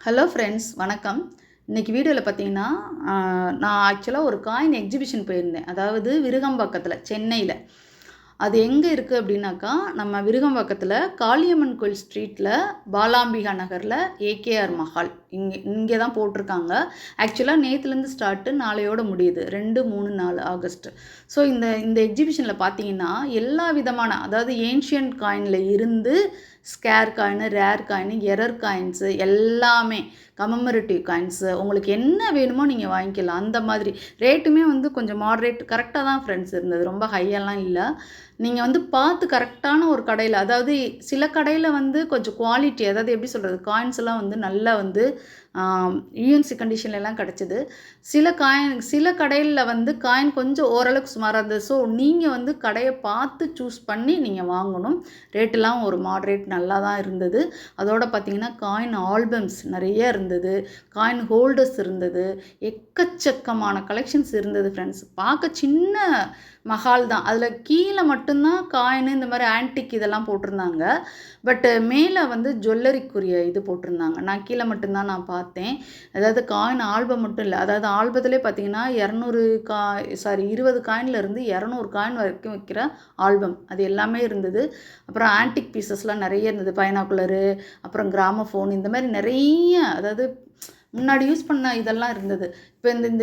Hello friends, வணக்கம். இன்றைக்கி வீடியோவில் பார்த்தீங்கன்னா, நான் ஆக்சுவலாக ஒரு காயின் எக்ஸிபிஷன் போயிருந்தேன். அதாவது விருகம்பாக்கத்தில், சென்னையில். அது எங்கே இருக்குது அப்படின்னாக்கா, நம்ம விருகம்பாக்கத்தில் காளியம்மன் கோயில் ஸ்ட்ரீட்டில் பாலாம்பிகா நகரில் ஏகேஆர் மஹால் இங்கே தான் போட்டிருக்காங்க. ஆக்சுவலாக நேற்றுலேருந்து ஸ்டார்ட்டு, நாளையோட முடியுது. 2, 3, 4 ஆகஸ்ட். ஸோ இந்த எக்ஸிபிஷனில் பார்த்தீங்கன்னா எல்லா விதமான, அதாவது ஏன்ஷியன்ட் காயினில் இருந்து scarce coin, rare coin, error coins எல்லாமே, கமெமரேட்டிவ் காயின்ஸு, உங்களுக்கு என்ன வேணுமோ நீங்கள் வாங்கிக்கலாம். அந்த மாதிரி ரேட்டுமே கொஞ்சம் மாட்ரேட் கரெக்டாக தான் ஃப்ரெண்ட்ஸ் இருந்தது. ரொம்ப ஹையெல்லாம் இல்லை. நீங்கள் பார்த்து கரெக்டான ஒரு கடையில், அதாவது சில கடையில் கொஞ்சம் குவாலிட்டி, அதாவது எப்படி சொல்கிறது, காயின்ஸ் எல்லாம் நல்லா யூஎன்சி கண்டிஷன்லலாம் கிடச்சிது. சில கடையில் காயின் கொஞ்சம் ஓரளவுக்கு சுமாராக இருந்தது. ஸோ நீங்கள் கடையை பார்த்து சூஸ் பண்ணி நீங்கள் வாங்கணும். ரேட்டெல்லாம் ஒரு மாட்ரேட் நல்லா தான் இருந்தது. அதோடு பார்த்திங்கன்னா காயின் ஆல்பம்ஸ் நிறைய இருந்தது, காயின் ஹோல்டர்ஸ் இருந்தது, எக்கச்சக்கமான கலெக்ஷன்ஸ் இருந்தது ஃப்ரெண்ட்ஸ். பார்க்க சின்ன மஹால் தான். அதில் கீழே மட்டும்தான் காயின் இந்த மாதிரி ஆன்டிக் இதெல்லாம் போட்டிருந்தாங்க. பட்டு மேலே ஜுவல்லரிக்குரிய இது போட்டிருந்தாங்க. நான் கீழே மட்டும்தான் நான் பார்த்தேன். அதாவது காயின் ஆல்பம் மட்டும் இல்லை, அதாவது ஆல்பத்திலே பார்த்தீங்கன்னா 20 காயின்லேருந்து 200 காயின் வரைக்கும் வைக்கிற ஆல்பம் அது எல்லாமே இருந்தது. அப்புறம் ஆன்டிக் பீசஸ்லாம் நிறைய இருந்தது. பைனாக்குலரு, அப்புறம் கிராமஃபோன், இந்த மாதிரி நிறைய, அதாவது முன்னாடி யூஸ் பண்ண இதெல்லாம் இருந்தது.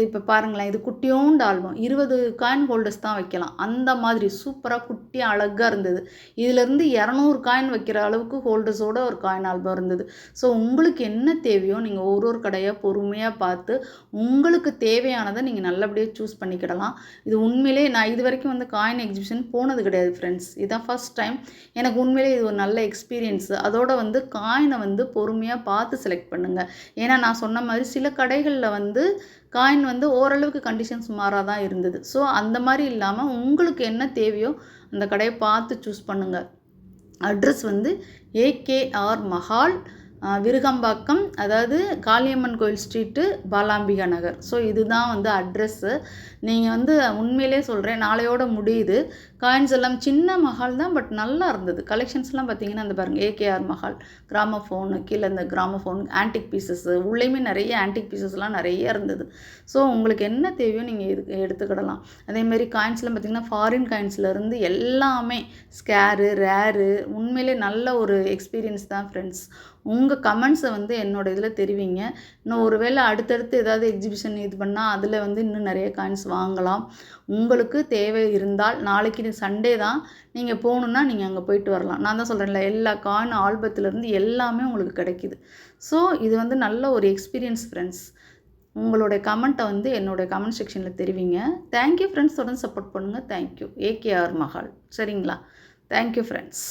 இப்போ பாருங்களேன், இது குட்டியோண்டு ஆல்பம் 20 காயின் ஹோல்டர்ஸ் தான் வைக்கலாம். அந்த மாதிரி சூப்பராக குட்டியாக அழகாக இருந்தது. இதிலேருந்து 200 காயின் வைக்கிற அளவுக்கு ஹோல்டர்ஸோட ஒரு காயின் ஆல்பம் இருந்தது. ஸோ உங்களுக்கு என்ன தேவையோ நீங்கள் ஒரு கடையாக பொறுமையாக பார்த்து உங்களுக்கு தேவையானதை நீங்கள் நல்லபடியாக சூஸ் பண்ணிக்கிடலாம். இது உண்மையிலே நான் இது வரைக்கும் காயின் எக்ஸிபிஷன் போனது கிடையாது ஃப்ரெண்ட்ஸ். இதுதான் ஃபர்ஸ்ட் டைம். எனக்கு உண்மையிலே இது ஒரு நல்ல எக்ஸ்பீரியன்ஸு. அதோட காயினை பொறுமையாக பார்த்து செலக்ட் பண்ணுங்கள். ஏன்னா நான் சொன்ன மாதிரி சில கடைகளில் காயின் ஓரளவுக்கு கண்டிஷன்ஸ் சுமாராக தான் இருந்தது. ஸோ அந்த மாதிரி இல்லாமல் உங்களுக்கு என்ன தேவையோ அந்த கடையை பார்த்து சூஸ் பண்ணுங்கள். அட்ரஸ் ஏகேஆர் மஹால், விருகம்பாக்கம், அதாவது காளியம்மன் கோயில் ஸ்ட்ரீட்டு, பாலாம்பிகா நகர். ஸோ இதுதான் அட்ரெஸ்ஸு. நீங்கள் உண்மையிலே சொல்கிறேன், நாளையோட முடியுது. காயின்ஸ் எல்லாம் சின்ன மஹால் தான், பட் நல்லா இருந்தது. கலெக்ஷன்ஸ்லாம் பார்த்தீங்கன்னா அந்த பாருங்கள், ஏகேஆர் மஹால், கிராமஃபோனு, கீழே இந்த கிராமஃபோன், ஆன்டிக் பீசஸ்ஸு, உள்ளேயுமே நிறைய ஆன்டிக் பீசஸ்லாம் நிறைய இருந்தது. ஸோ உங்களுக்கு என்ன தேவையோ நீங்கள் எடுத்துக்கிடலாம். அதேமாரி காயின்ஸ்லாம் பார்த்திங்கன்னா ஃபாரின் காயின்ஸ்லேருந்து எல்லாமே ஸ்கேரு, ரேரு, உண்மையிலே நல்ல ஒரு எக்ஸ்பீரியன்ஸ் தான் ஃப்ரெண்ட்ஸ். உங்கள் கமெண்ட்ஸை என்னோட இதில் தெரிவிங்க. இன்னும் ஒரு வேளை அடுத்தடுத்து ஏதாவது எக்ஸிபிஷன் இது பண்ணால் அதில் இன்னும் நிறைய காயின்ஸ் வாங்கலாம். உங்களுக்கு தேவை இருந்தால், நாளைக்கு சண்டே தான், நீங்கள் போகணுன்னா நீங்கள் அங்கே போயிட்டு வரலாம். நான் தான் சொல்கிறேன்ல, எல்லா காயின் ஆல்பத்துலேருந்து எல்லாமே உங்களுக்கு கிடைக்கிது. ஸோ இது நல்ல ஒரு எக்ஸ்பீரியன்ஸ் ஃப்ரெண்ட்ஸ். உங்களுடைய கமெண்ட்டை என்னோடய கமெண்ட் செக்ஷனில் தெரிவிங்க. Thank you friends. தொடர்ந்து சப்போர்ட் பண்ணுங்கள். தேங்க்யூ. ஏகேஆர் மஹால். சரிங்களா? Thank you friends.